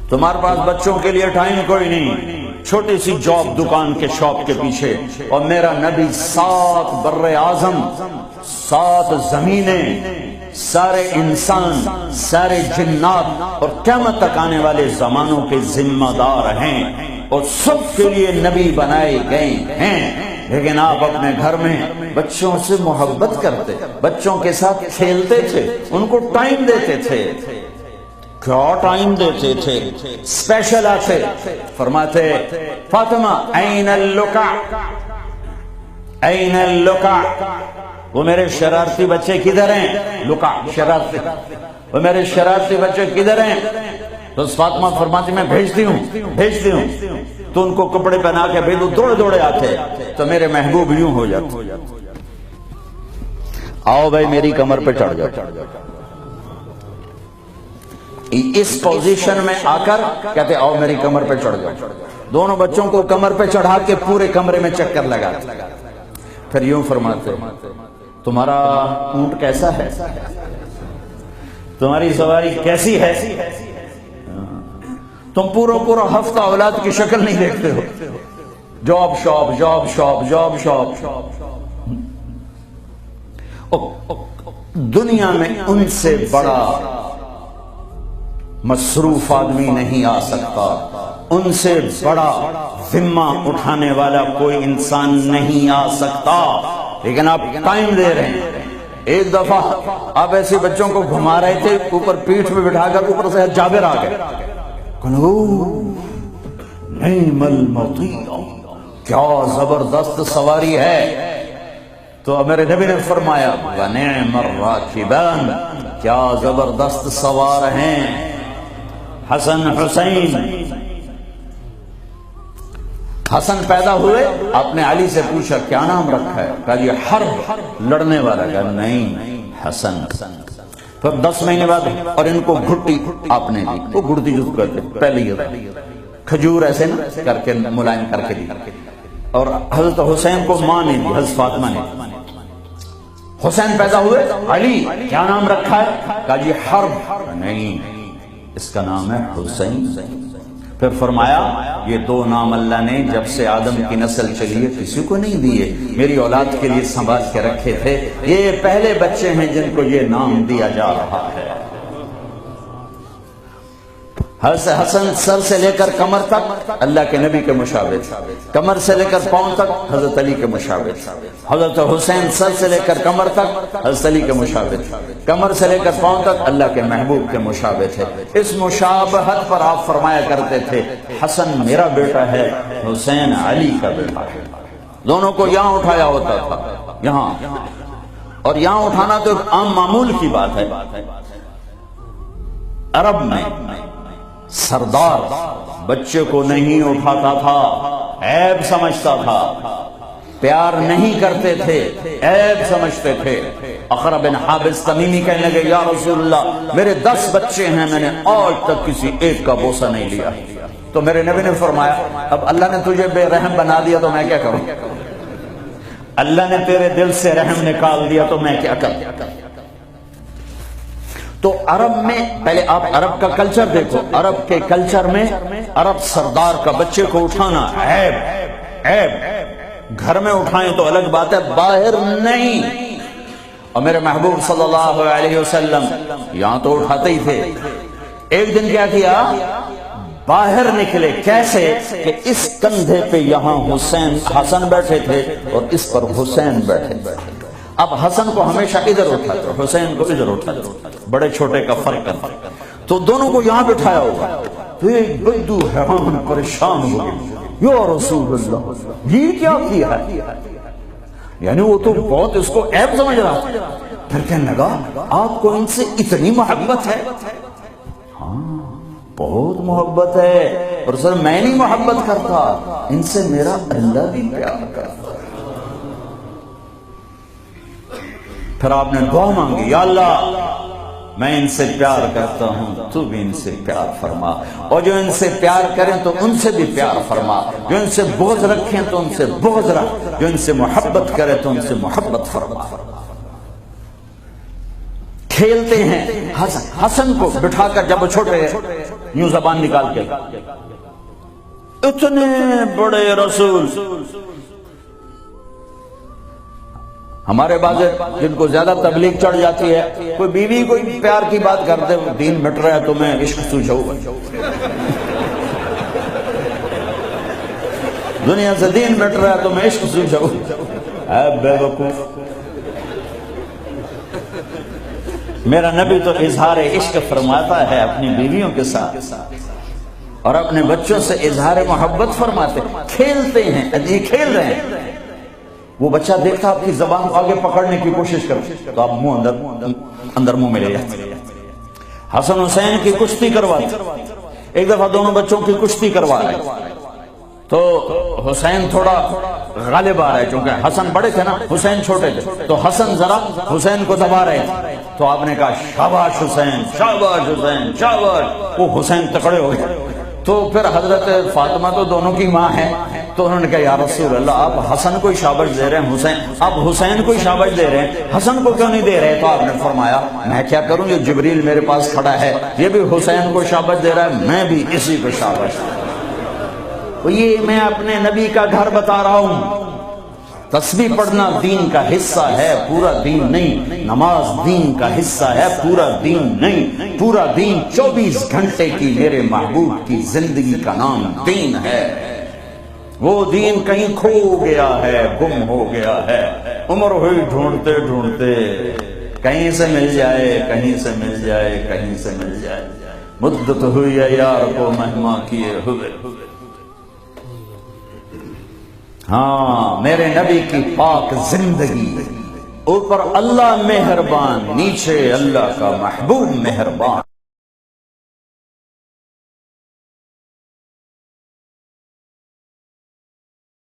تمہارے پاس بچوں کے لیے ٹائم کوئی نہیں، چھوٹی سی جاب دکان کے شاپ کے پیچھے، اور میرا نبی 7 بر اعظم، 7 زمینیں، سارے انسان، سارے جنات اور قیامت تک آنے والے زمانوں کے ذمہ دار ہیں، اور سب کے لیے نبی بنائے گئے ہیں۔ لیکن آپ اپنے گھر میں بچوں سے محبت کرتے، بچوں کے ساتھ کھیلتے تھے، ان کو ٹائم دیتے تھے۔ کیا ٹائم دیتے تھے؟ اسپیشل آتے، فرماتے فاطمہ این اللکع، این اللکع، وہ میرے شرارتی بچے کدھر ہیں؟ لکع شرارتی، وہ میرے شرارتی بچے کدھر ہیں؟ تو فاطمہ فرماتی میں بھیجتی ہوں، تو ان کو کپڑے پہنا کے بھیجو، دوڑے دوڑے آتے، تو میرے محبوب یوں ہو جاتے، آؤ بھائی میری کمر پہ چڑھ جاؤ۔ اس پوزیشن میں آ کر کہتے آؤ میری کمر پہ چڑھ جاؤ، دونوں بچوں کو کمر پہ چڑھا کے پورے کمرے میں چکر لگاتے، پھر یوں فرماتے تمہارا اونٹ کیسا ہے، تمہاری سواری کیسی ہے؟ تم پورا ہفتہ اولاد کی شکل نہیں دیکھتے ہو، job shop job shop job shop. دنیا میں ان سے بڑا مصروف آدمی نہیں آ سکتا، ان سے بڑا ذمہ اٹھانے والا کوئی انسان نہیں آ سکتا، لیکن آپ ٹائم دے رہے ہیں۔ ایک دفعہ آپ ایسے بچوں کو گھما رہے تھے، اوپر پیٹھ پہ بٹھا کر، اوپر سے جابر آ گئے، نعم المطیع، کیا زبردست سواری ہے۔ تو میرے نبی نے فرمایا وَنِعْمَ الرَّاكِبَانِ، کیا زبردست سوار ہیں۔ حسن حسین، حسن پیدا ہوئے، آپ نے علی سے پوچھا کیا نام رکھا ہے؟ کہا یہ حرب، لڑنے والا۔ کہا نہیں، حسن۔ پھر 10 مہینے بعد، اور ان کو گھٹی آپ نے دی، وہ گھڑتی جس کرتے پہلے کھجور ایسے نا کر کے ملائم کر کے دی، اور حضرت حسین کو ماں نے دی، حضرت فاطمہ نے۔ حسین پیدا ہوئے، علی کیا نام رکھا ہے؟ کہا جی حرب۔ نہیں، اس کا نام ہے حسین۔ پھر فرمایا یہ 2 نام اللہ نے جب سے آدم کی نسل چلی ہے کسی کو نہیں دیے، میری اولاد کے لیے سنبھال کے رکھے تھے، یہ پہلے بچے ہیں جن کو یہ نام دیا جا رہا ہے۔ حضرت حسن سر سے لے کر کمر تک اللہ کے نبی کے مشابہ، کمر سے لے کر پاؤں تک حضرت علی کے مشابہ، حضرت حسین سر سے لے کر کمر تک حضرت علی کے مشابہ، کمر سے لے کر پاؤں تک اللہ کے محبوب کے مشابہ تھے۔ اس مشابہت پر آپ فرمایا کرتے تھے حسن میرا بیٹا ہے، حسین علی کا بیٹا ہے۔ دونوں کو یہاں اٹھایا ہوتا تھا، یہاں، اور یہاں اٹھانا تو ایک عام معمول کی بات ہے۔ عرب میں سردار بچے کو نہیں اٹھاتا تھا، عیب سمجھتا تھا، پیار نہیں کرتے تھے، عیب سمجھتے تھے۔ اقرا بن حابس تمیمی کہنے لگے یا رسول اللہ میرے 10 بچے ہیں، میں نے آج تک کسی ایک کا بوسہ نہیں لیا۔ تو میرے نبی نے فرمایا اب اللہ نے تجھے بے رحم بنا دیا تو میں کیا کروں؟ اللہ نے تیرے دل سے رحم نکال دیا تو میں کیا کروں؟ تو عرب میں پہلے آپ عرب کا کلچر دیکھو، عرب کے کلچر میں عرب سردار کا بچے کو اٹھانا عیب، عیب، گھر میں اٹھائیں تو الگ بات ہے، باہر نہیں۔ اور میرے محبوب صلی اللہ علیہ وسلم یہاں تو اٹھاتے ہی تھے۔ ایک دن کیا کیا، باہر نکلے، کیسے کہ اس کندھے پہ یہاں حسن بیٹھے تھے اور اس پر حسین بیٹھے۔ اب حسن کو ہمیشہ ادھر اٹھاتے، حسین کو ادھر اٹھاتے، بڑے چھوٹے کا فرق ہے، تو دونوں کو یہاں بٹھایا ہوگا۔ تو ایک بدو حیران پریشان ہو گئی، یا رسول اللہ یہ کیا کیا ہے؟ یعنی وہ تو بہت اس کو عیب سمجھ رہا تھا۔ پھر کہنے لگا آپ کو ان سے اتنی محبت ہے؟ ہاں بہت محبت ہے، اور سر میں نہیں محبت کرتا، ان سے میرا اللہ بھی پیار کرتا۔ پھر آپ نے دعا مانگی یا اللہ میں ان سے پیار کرتا ہوں، تو بھی ان سے پیار فرما، اور جو ان سے پیار کریں تو ان سے بھی پیار فرما، جو ان سے بغض رکھیں تو ان سے بغض رکھ، جو ان سے محبت کرے تو ان سے محبت فرما۔ کھیلتے ہیں، حسن کو بٹھا کر جب چھوٹے یوں زبان نکال کے، اتنے بڑے رسول. ہمارے بعض جن کو زیادہ تبلیغ چڑھ جاتی ہے، کوئی بیوی کوئی پیار کی بات کرتے ہو، دین مٹ رہا ہے تو میں عشق سوجھاؤں. دنیا سے دین مٹ رہا ہے تو میں عشق سوجھاؤں. اے بے وقوف، میرا نبی تو اظہار عشق فرماتا ہے اپنی بیویوں کے ساتھ، اور اپنے بچوں سے اظہار محبت فرماتے. کھیلتے ہیں، یہ کھیل رہے ہیں، وہ بچہ دیکھتا آپ کی زبان کو آگے پکڑنے کی کوشش کرتے تو آپ منہ اندر منہ میں لے جاتے. حسن حسین کی کشتی کرواتے. ایک دفعہ دونوں بچوں کی کشتی کروا رہے تو حسین تھوڑا غالب آ رہا ہے، چونکہ حسن بڑے تھے نا، حسین چھوٹے تھے، تو حسن ذرا حسین کو دبا رہے تھے. تو آپ نے کہا شاباش حسین، شاباش حسین، شاباش. وہ حسین تکڑے ہو گئے. تو پھر حضرت فاطمہ تو دونوں کی ماں ہے، تو انہوں نے کہا یا رسول اللہ، آپ حسن کو شاباش دے رہے ہیں، حسین آپ حسین کو شاباش دے رہے ہیں، حسن کو کیوں نہیں دے رہے؟ تو آپ نے فرمایا میں کیا کروں، یہ جبریل میرے پاس کھڑا ہے، یہ بھی حسین کو شاباش دے رہا ہے، میں بھی اسی کو شاباش. یہ میں اپنے نبی کا گھر بتا رہا ہوں. تسبیح پڑھنا دین کا حصہ ہے، پورا دین نہیں. نماز دین کا حصہ ہے، پورا دین نہیں. پورا دین 24 گھنٹے کی میرے محبوب کی زندگی کا نام دین ہے. وہ دین کہیں کھو گیا ہے، گم ہو گیا ہے. عمر ہوئی ڈھونڈتے ڈھونڈتے، کہیں سے مل جائے، کہیں سے مل جائے، کہیں سے مل جائے. مدت ہوئی ہے یار کو مہما کیے ہوئے. ہاں میرے نبی کی پاک زندگی، اوپر اللہ مہربان، نیچے اللہ کا محبوب مہربان.